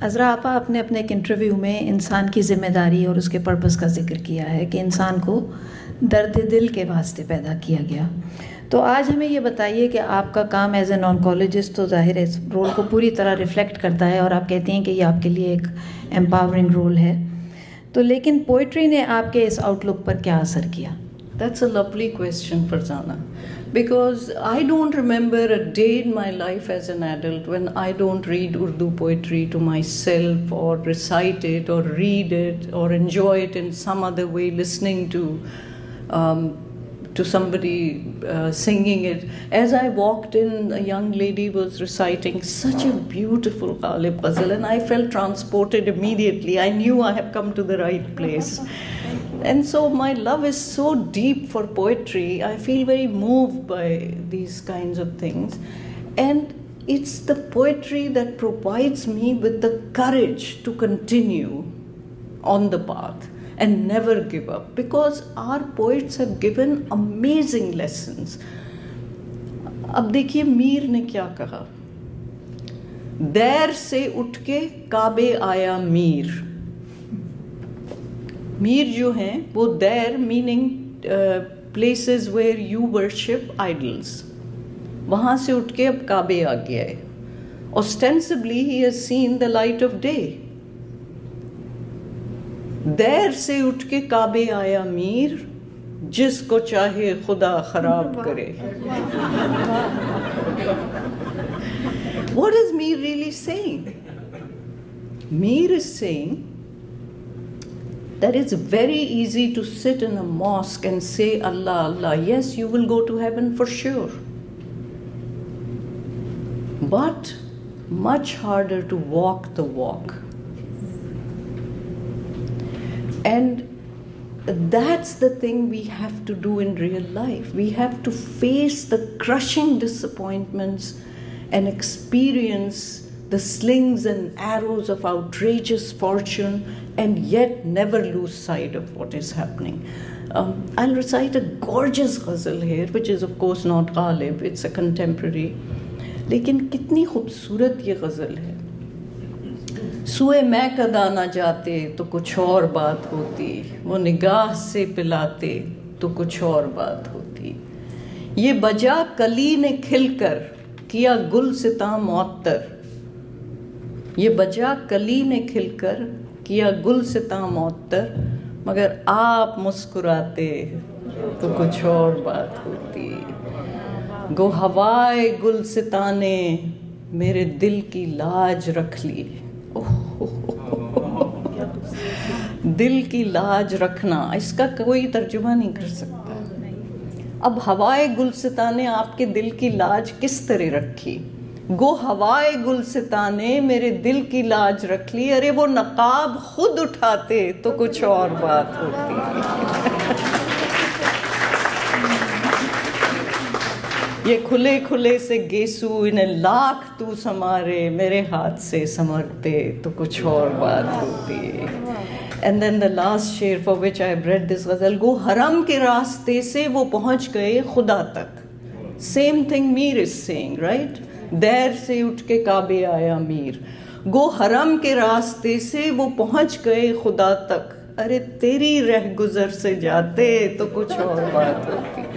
अज़रा आपा आपने अपने एक इंटरव्यू में इंसान की ज़िम्मेदारी और उसके पर्पस का जिक्र किया है कि इंसान को दर्द दिल के वास्ते पैदा किया गया। तो आज हमें ये बताइए कि आपका काम एज एन ऑन्कोलॉजिस्ट तो ज़ाहिर है इस रोल को पूरी तरह रिफ्लेक्ट करता है और आप कहती हैं कि ये आपके लिए एक एम्पावरिंग रोल है, तो लेकिन पोइट्री ने आपके इस आउटलुक पर क्या असर किया? That's a lovely question, Farzana, because I don't remember a day in my life as an adult when I don't read Urdu poetry to myself or recite it or read it or enjoy it in some other way, listening to somebody singing it. As I walked in, a young lady was reciting such a beautiful Ghalib ghazal and I felt transported immediately. I knew I have come to the right place. And so my love is so deep for poetry. I feel very moved by these kinds of things. And it's the poetry that provides me with the courage to continue on the path and never give up. Because our poets have given amazing lessons. अब देखिए मीर ने क्या कहा, there से उठ के काबे आया मीर। मीर जो हैं वो दैर meaning places where you worship idols, वहाँ से उठ के अब काबे आ गया है। Ostensibly he has seen the light of day. दैर से उठ के काबे आया मीर, जिसको चाहे खुदा खराब करे। What is Mir really saying? Mir is saying that it's very easy to sit in a mosque and say Allah, Allah. Yes, you will go to heaven for sure. But much harder to walk the walk. And that's the thing we have to do in real life. We have to face the crushing disappointments and experience the slings and arrows of outrageous fortune and yet never lose sight of what is happening. I'll recite a gorgeous ghazal here, which is of course not Ghalib, it's a contemporary. लेकिन कितनी खूबसूरत ये ग़ज़ल है। सुए मैं कदा ना जाते तो कुछ और बात होती, वो निगाह से पिलाते तो कुछ और बात होती। ये बजा कली ने खिलकर किया गुल सिता मुअत्तर, ये बजा कली ने खिलकर किया गुल सिता मुअत्तर, मगर आप मुस्कुराते तो कुछ और बात होती। गो हवाए गुल सिता ने मेरे दिल की लाज रख ली। दिल की लाज रखना, इसका कोई तर्जुमा नहीं कर सकता। अब हवाए गुलसिता ने आपके दिल की लाज किस तरह रखी? गो हवाए गुलसिता ने मेरे दिल की लाज रख ली, अरे वो नकाब खुद उठाते तो कुछ और बात होती। ये खुले खुले से गेसू इन्हें लाख तू समारे, मेरे हाथ से समरते तो कुछ और बात होती। And then the last शेर for which I have read this ghazal, गो हरम के रास्ते से वो पहुंच गए खुदा तक। Same thing Mir is saying, right? दैर से उठ के काबे आया मीर, गो हरम के रास्ते से वो पहुंच गए खुदा तक, अरे तेरी रह गुजर से जाते तो कुछ और बात होती।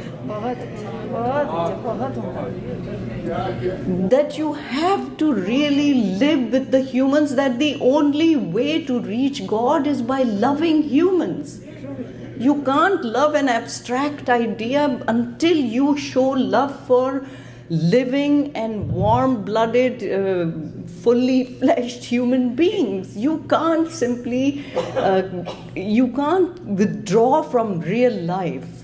That you have to really live with the humans, that the only way to reach God is by loving humans. You can't love an abstract idea until you show love for living and warm-blooded, fully fleshed human beings. You can't simply, you can't withdraw from real life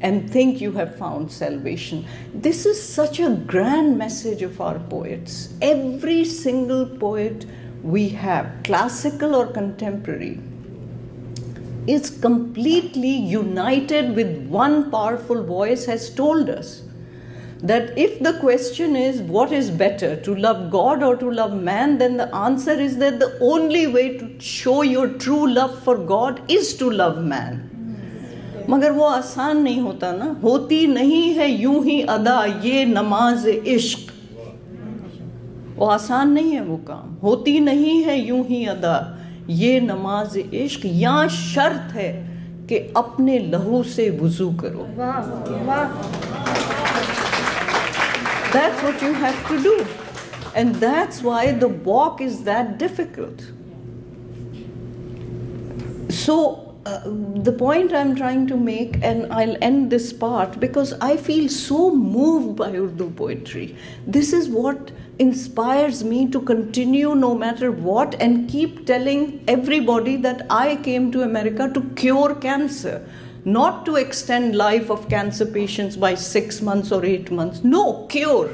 and think you have found salvation. This is such a grand message of our poets. Every single poet we have, classical or contemporary, is completely united with one powerful voice, has told us that if the question is what is better, to love God or to love man, then the answer is that the only way to show your true love for God is to love man. मगर वो आसान नहीं होता ना, होती नहीं है यूं ही अदा ये नमाज इश्क। वो आसान नहीं है वो काम, होती नहीं है यूं ही अदा ये नमाज इश्क, यहाँ शर्त है कि अपने लहू से वुजू करो। That's what you have to do, and that's why the walk is that difficult. So the point I'm trying to make, and I'll end this part because I feel so moved by Urdu poetry. This is what inspires me to continue no matter what and keep telling everybody that I came to America to cure cancer, not to extend life of cancer patients by 6 months or 8 months. No, cure.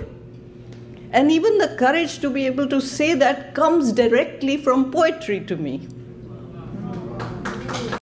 And even the courage to be able to say that comes directly from poetry to me.